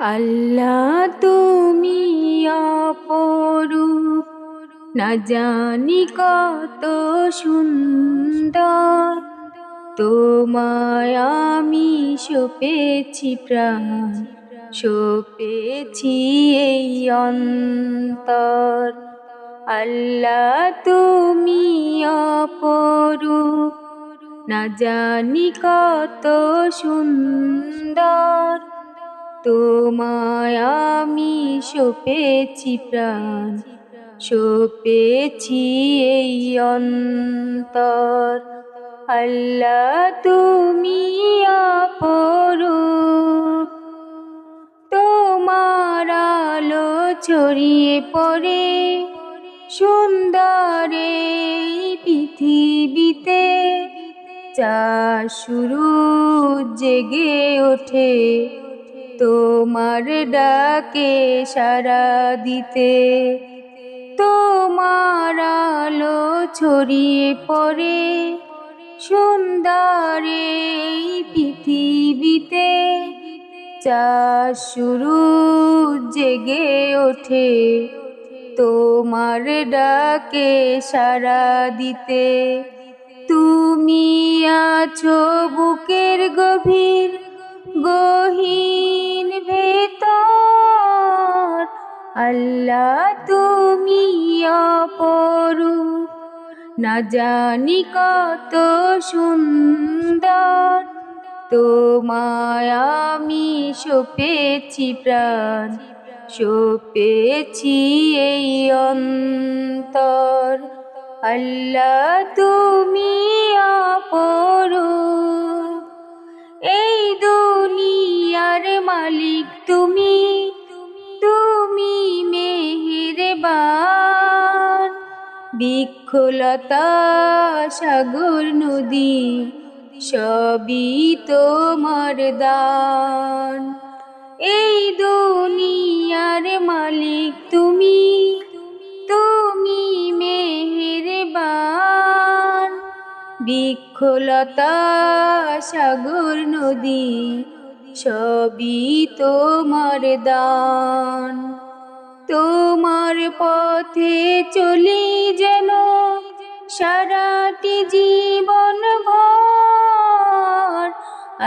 আল্লাহ তুমি অপরূপ, না জানি কত সুন্দর। তোমায় আমি সপেছি প্রাণ, সপেছি এই অন্তর। আল্লাহ তুমি অপরূপ, না জানি কত সুন্দর। তোমায় আমি সপেছি প্রাণ, সপেছি এই অন্তর। আল্লাহ তুমি অপরূপ, তোমার আলো ছড়িয়ে পড়ে সুন্দর এই পৃথিবীতে। চাঁদ শুরু জেগে ওঠে তোমার ডাকে সাড়া দিতে। তোমার আলো ছড়িয়ে পড়ে সুন্দর এই পৃথিবীতে। চাঁদ শুরু জেগে ওঠে তোমার ডাকে সাড়া দিতে। তুমি আছো বুকের গভীর গহীন ভেতর। আল্লাহ তুমি অপরূপ, না জানি কত সুন্দর। তোমায় আমি সপেছি প্রাণ, সপেছি এই অন্তর। আল্লাহ তুমি অপরূপ, এই দুনিয়ার মালিক তুমি, তুমি মেহেরবান। বৃক্ষলতা সাগর নদী সবই তোমার দান। এই দুনিয়ার মালিক তুমি, তুমি মেহেরবান। বৃক্ষলতা সাগর নদী সবই তোমার দান। তোমার পথে চলি যেন সারাটি জীবন ভর।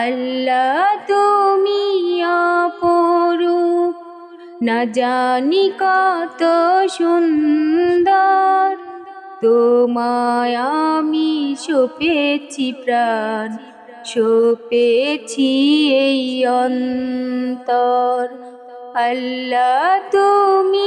আল্লাহ তুমি অপরূপ, না জানি কত সুন্দর। তোমায় আমি সপেছি প্রাণ, সপেছি এই অন্তর। আল্লাহ তুমি